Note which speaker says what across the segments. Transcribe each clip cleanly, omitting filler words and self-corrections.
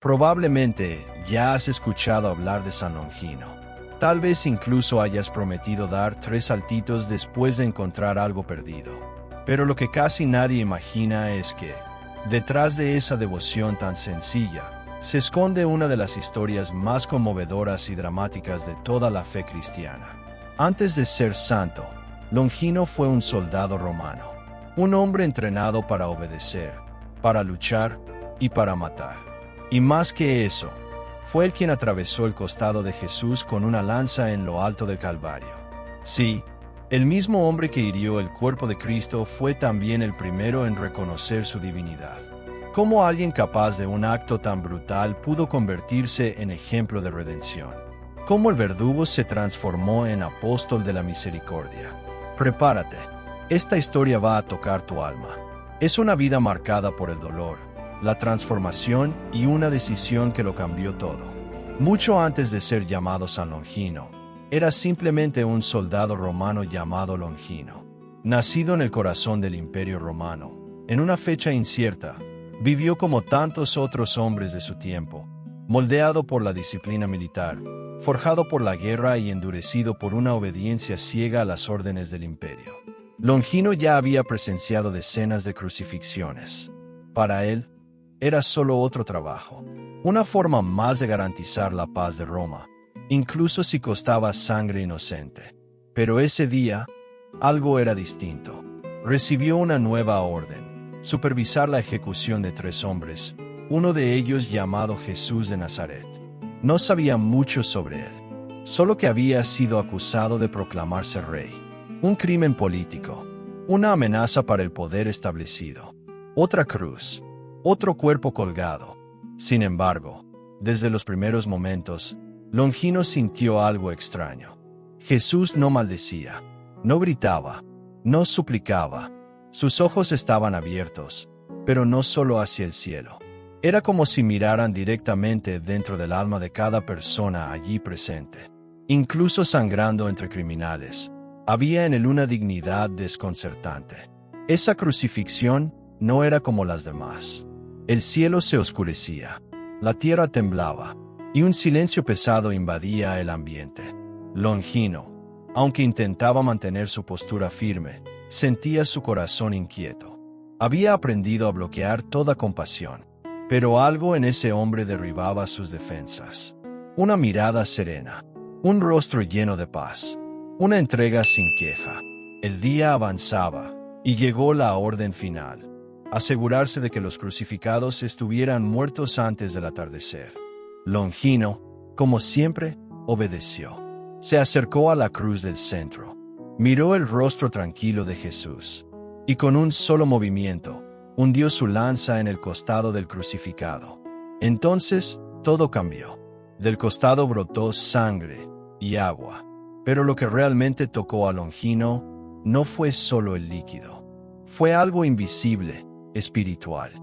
Speaker 1: Probablemente ya has escuchado hablar de San Longino. Tal vez incluso hayas prometido dar 3 saltitos después de encontrar algo perdido. Pero lo que casi nadie imagina es que, detrás de esa devoción tan sencilla, se esconde una de las historias más conmovedoras y dramáticas de toda la fe cristiana. Antes de ser santo, Longino fue un soldado romano, un hombre entrenado para obedecer, para luchar y para matar. Y más que eso, fue él quien atravesó el costado de Jesús con una lanza en lo alto del Calvario. Sí, el mismo hombre que hirió el cuerpo de Cristo fue también el primero en reconocer su divinidad. ¿Cómo alguien capaz de un acto tan brutal pudo convertirse en ejemplo de redención? ¿Cómo el verdugo se transformó en apóstol de la misericordia? Prepárate, esta historia va a tocar tu alma. Es una vida marcada por el dolor, la transformación y una decisión que lo cambió todo. Mucho antes de ser llamado San Longino, era simplemente un soldado romano llamado Longino. Nacido en el corazón del Imperio Romano, en una fecha incierta, vivió como tantos otros hombres de su tiempo, moldeado por la disciplina militar, forjado por la guerra y endurecido por una obediencia ciega a las órdenes del imperio. Longino ya había presenciado decenas de crucifixiones. Para él, era solo otro trabajo, una forma más de garantizar la paz de Roma, incluso si costaba sangre inocente. Pero ese día, algo era distinto. Recibió una nueva orden: supervisar la ejecución de 3 hombres, uno de ellos llamado Jesús de Nazaret. No sabía mucho sobre él, solo que había sido acusado de proclamarse rey. Un crimen político, una amenaza para el poder establecido, otra cruz, otro cuerpo colgado. Sin embargo, desde los primeros momentos, Longino sintió algo extraño. Jesús no maldecía, no gritaba, no suplicaba. Sus ojos estaban abiertos, pero no solo hacia el cielo. Era como si miraran directamente dentro del alma de cada persona allí presente. Incluso sangrando entre criminales, había en él una dignidad desconcertante. Esa crucifixión no era como las demás. El cielo se oscurecía, la tierra temblaba, y un silencio pesado invadía el ambiente. Longino, aunque intentaba mantener su postura firme, sentía su corazón inquieto. Había aprendido a bloquear toda compasión, pero algo en ese hombre derribaba sus defensas. Una mirada serena, un rostro lleno de paz, una entrega sin queja. El día avanzaba, y llegó la orden final: asegurarse de que los crucificados estuvieran muertos antes del atardecer. Longino, como siempre, obedeció. Se acercó a la cruz del centro. Miró el rostro tranquilo de Jesús, y con un solo movimiento, hundió su lanza en el costado del crucificado. Entonces, todo cambió. Del costado brotó sangre y agua, pero lo que realmente tocó a Longino no fue solo el líquido. Fue algo invisible, espiritual.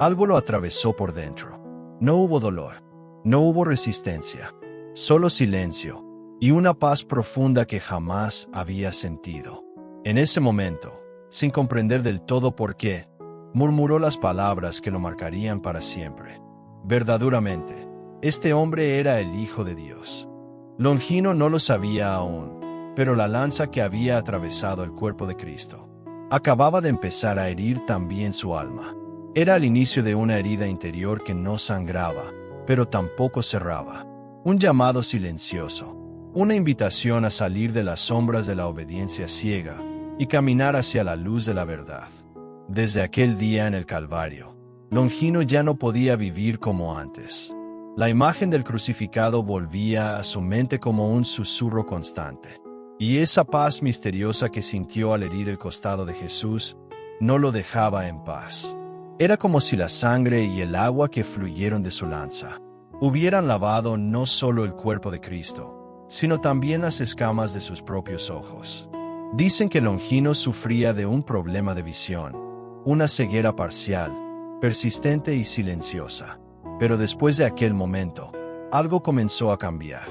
Speaker 1: Algo lo atravesó por dentro. No hubo dolor, no hubo resistencia, solo silencio y una paz profunda que jamás había sentido. En ese momento, sin comprender del todo por qué, murmuró las palabras que lo marcarían para siempre. Verdaderamente, este hombre era el Hijo de Dios. Longino no lo sabía aún, pero la lanza que había atravesado el cuerpo de Cristo acababa de empezar a herir también su alma. Era el inicio de una herida interior que no sangraba, pero tampoco cerraba. Un llamado silencioso, una invitación a salir de las sombras de la obediencia ciega y caminar hacia la luz de la verdad. Desde aquel día en el Calvario, Longino ya no podía vivir como antes. La imagen del crucificado volvía a su mente como un susurro constante, y esa paz misteriosa que sintió al herir el costado de Jesús no lo dejaba en paz. Era como si la sangre y el agua que fluyeron de su lanza hubieran lavado no solo el cuerpo de Cristo, sino también las escamas de sus propios ojos. Dicen que Longino sufría de un problema de visión, una ceguera parcial, persistente y silenciosa. Pero después de aquel momento, algo comenzó a cambiar.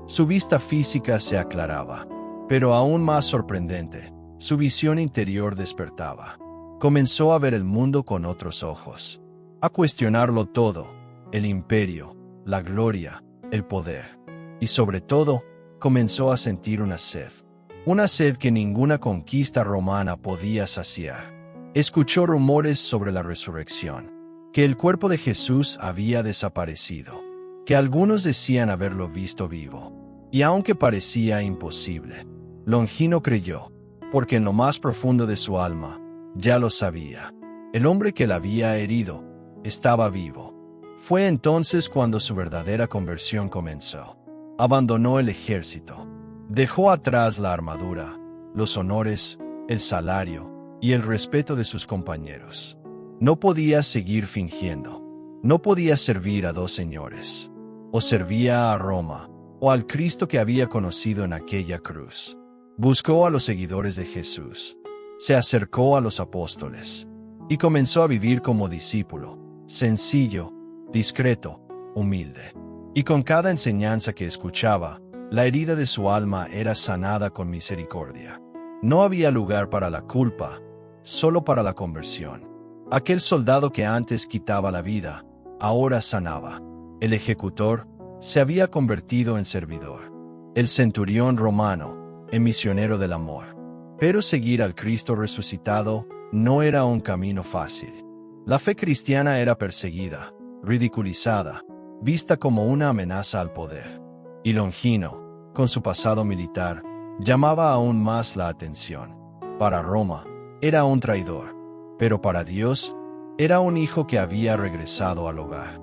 Speaker 1: Su vista física se aclaraba, pero aún más sorprendente, su visión interior despertaba. Comenzó a ver el mundo con otros ojos, a cuestionarlo todo, el imperio, la gloria, el poder. Y sobre todo, comenzó a sentir una sed que ninguna conquista romana podía saciar. Escuchó rumores sobre la resurrección, que el cuerpo de Jesús había desaparecido, que algunos decían haberlo visto vivo. Y aunque parecía imposible, Longino creyó, porque en lo más profundo de su alma, ya lo sabía. El hombre que la había herido estaba vivo. Fue entonces cuando su verdadera conversión comenzó. Abandonó el ejército. Dejó atrás la armadura, los honores, el salario y el respeto de sus compañeros. No podía seguir fingiendo. No podía servir a dos señores. O servía a Roma, o al Cristo que había conocido en aquella cruz. Buscó a los seguidores de Jesús. Se acercó a los apóstoles. Y comenzó a vivir como discípulo, sencillo, discreto, humilde. Y con cada enseñanza que escuchaba, la herida de su alma era sanada con misericordia. No había lugar para la culpa, solo para la conversión. Aquel soldado que antes quitaba la vida, ahora sanaba. El ejecutor se había convertido en servidor. El centurión romano, en misionero del amor. Pero seguir al Cristo resucitado no era un camino fácil. La fe cristiana era perseguida, ridiculizada, vista como una amenaza al poder. Y Longino, con su pasado militar, llamaba aún más la atención. Para Roma, era un traidor, pero para Dios, era un hijo que había regresado al hogar.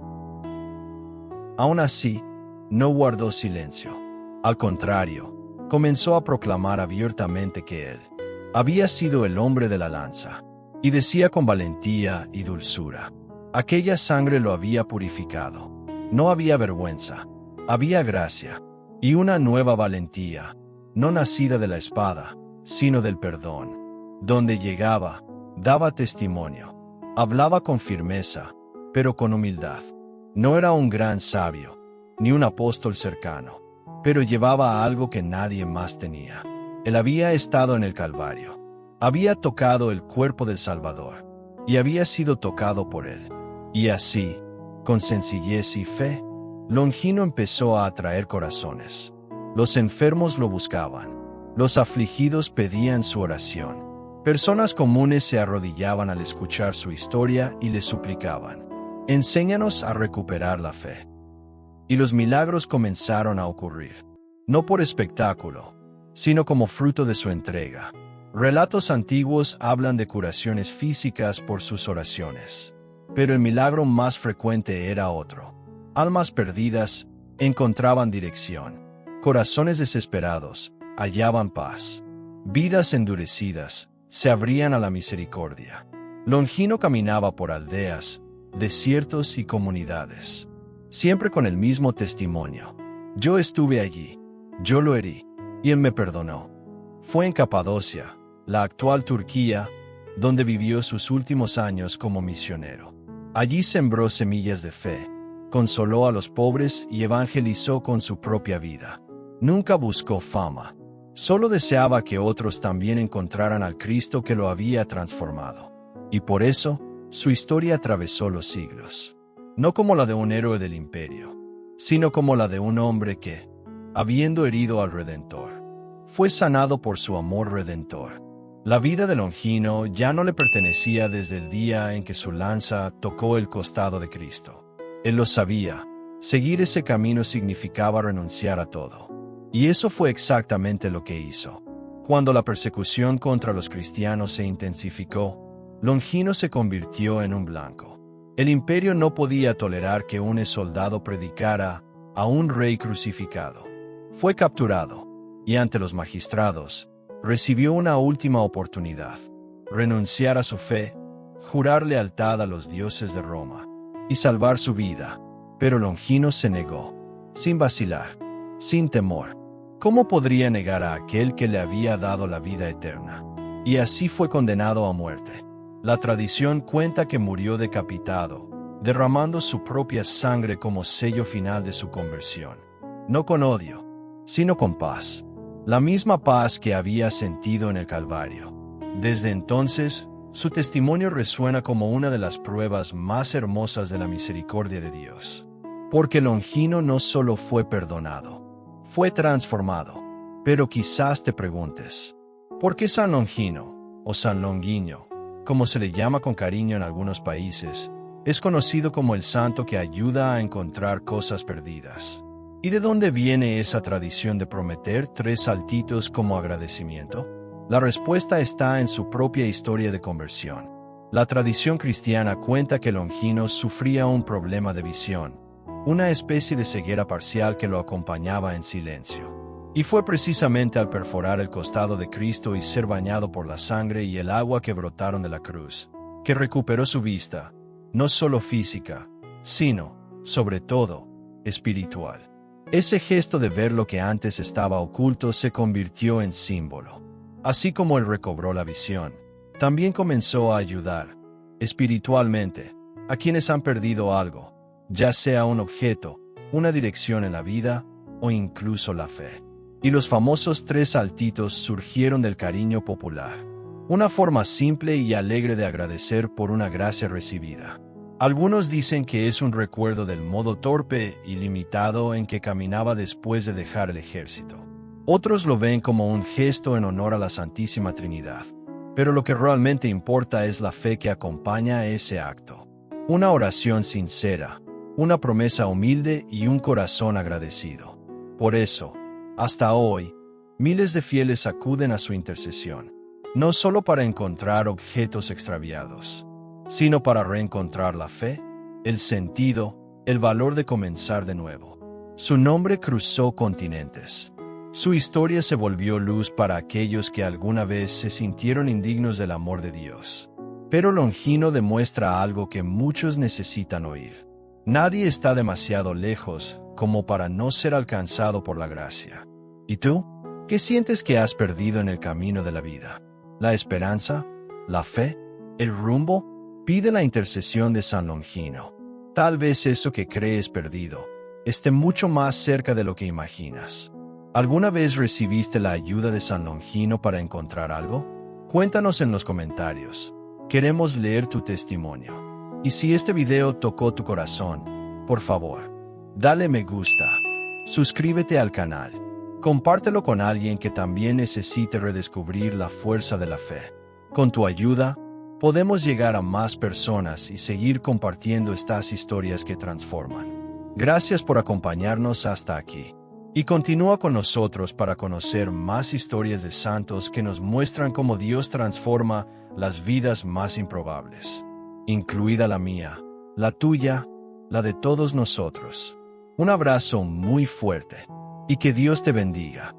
Speaker 1: Aún así, no guardó silencio. Al contrario, comenzó a proclamar abiertamente que él había sido el hombre de la lanza, y decía con valentía y dulzura: aquella sangre lo había purificado. No había vergüenza, había gracia, y una nueva valentía, no nacida de la espada, sino del perdón. Donde llegaba, daba testimonio. Hablaba con firmeza, pero con humildad. No era un gran sabio, ni un apóstol cercano, pero llevaba algo que nadie más tenía. Él había estado en el Calvario. Había tocado el cuerpo del Salvador, y había sido tocado por él. Y así, con sencillez y fe, Longino empezó a atraer corazones. Los enfermos lo buscaban. Los afligidos pedían su oración. Personas comunes se arrodillaban al escuchar su historia y le suplicaban: enséñanos a recuperar la fe. Y los milagros comenzaron a ocurrir, no por espectáculo, sino como fruto de su entrega. Relatos antiguos hablan de curaciones físicas por sus oraciones, pero el milagro más frecuente era otro. Almas perdidas encontraban dirección. Corazones desesperados hallaban paz. Vidas endurecidas se abrían a la misericordia. Longino caminaba por aldeas, desiertos y comunidades, siempre con el mismo testimonio: yo estuve allí, yo lo herí, y él me perdonó. Fue en Capadocia, la actual Turquía, donde vivió sus últimos años como misionero. Allí sembró semillas de fe, consoló a los pobres y evangelizó con su propia vida. Nunca buscó fama, solo deseaba que otros también encontraran al Cristo que lo había transformado. Y por eso, su historia atravesó los siglos. No como la de un héroe del imperio, sino como la de un hombre que, habiendo herido al Redentor, fue sanado por su amor redentor. La vida de Longino ya no le pertenecía desde el día en que su lanza tocó el costado de Cristo. Él lo sabía. Seguir ese camino significaba renunciar a todo. Y eso fue exactamente lo que hizo. Cuando la persecución contra los cristianos se intensificó, Longino se convirtió en un blanco. El imperio no podía tolerar que un soldado predicara a un rey crucificado. Fue capturado, y ante los magistrados, recibió una última oportunidad: renunciar a su fe, jurar lealtad a los dioses de Roma, y salvar su vida. Pero Longino se negó, sin vacilar, sin temor. ¿Cómo podría negar a aquel que le había dado la vida eterna? Y así fue condenado a muerte. La tradición cuenta que murió decapitado, derramando su propia sangre como sello final de su conversión. No con odio, sino con paz. La misma paz que había sentido en el Calvario. Desde entonces, Su testimonio resuena como una de las pruebas más hermosas de la misericordia de Dios. Porque Longino no solo fue perdonado, fue transformado. Pero quizás te preguntes, ¿por qué San Longino, o San Longuinho, como se le llama con cariño en algunos países, es conocido como el santo que ayuda a encontrar cosas perdidas? ¿Y de dónde viene esa tradición de prometer 3 saltitos como agradecimiento? La respuesta está en su propia historia de conversión. La tradición cristiana cuenta que Longino sufría un problema de visión, una especie de ceguera parcial que lo acompañaba en silencio. Y fue precisamente al perforar el costado de Cristo y ser bañado por la sangre y el agua que brotaron de la cruz, que recuperó su vista, no solo física, sino, sobre todo, espiritual. Ese gesto de ver lo que antes estaba oculto se convirtió en símbolo. Así como él recobró la visión, también comenzó a ayudar, espiritualmente, a quienes han perdido algo, ya sea un objeto, una dirección en la vida, o incluso la fe. Y los famosos 3 saltitos surgieron del cariño popular, una forma simple y alegre de agradecer por una gracia recibida. Algunos dicen que es un recuerdo del modo torpe y limitado en que caminaba después de dejar el ejército. Otros lo ven como un gesto en honor a la Santísima Trinidad. Pero lo que realmente importa es la fe que acompaña a ese acto. Una oración sincera, una promesa humilde y un corazón agradecido. Por eso, hasta hoy, miles de fieles acuden a su intercesión, no solo para encontrar objetos extraviados, sino para reencontrar la fe, el sentido, el valor de comenzar de nuevo. Su nombre cruzó continentes. Su historia se volvió luz para aquellos que alguna vez se sintieron indignos del amor de Dios. Pero Longino demuestra algo que muchos necesitan oír. Nadie está demasiado lejos como para no ser alcanzado por la gracia. ¿Y tú? ¿Qué sientes que has perdido en el camino de la vida? ¿La esperanza? ¿La fe? ¿El rumbo? Pide la intercesión de San Longino. Tal vez eso que crees perdido esté mucho más cerca de lo que imaginas. ¿Alguna vez recibiste la ayuda de San Longino para encontrar algo? Cuéntanos en los comentarios. Queremos leer tu testimonio. Y si este video tocó tu corazón, por favor, dale me gusta, suscríbete al canal, compártelo con alguien que también necesite redescubrir la fuerza de la fe. Con tu ayuda, podemos llegar a más personas y seguir compartiendo estas historias que transforman. Gracias por acompañarnos hasta aquí. Y continúa con nosotros para conocer más historias de santos que nos muestran cómo Dios transforma las vidas más improbables, incluida la mía, la tuya, la de todos nosotros. Un abrazo muy fuerte y que Dios te bendiga.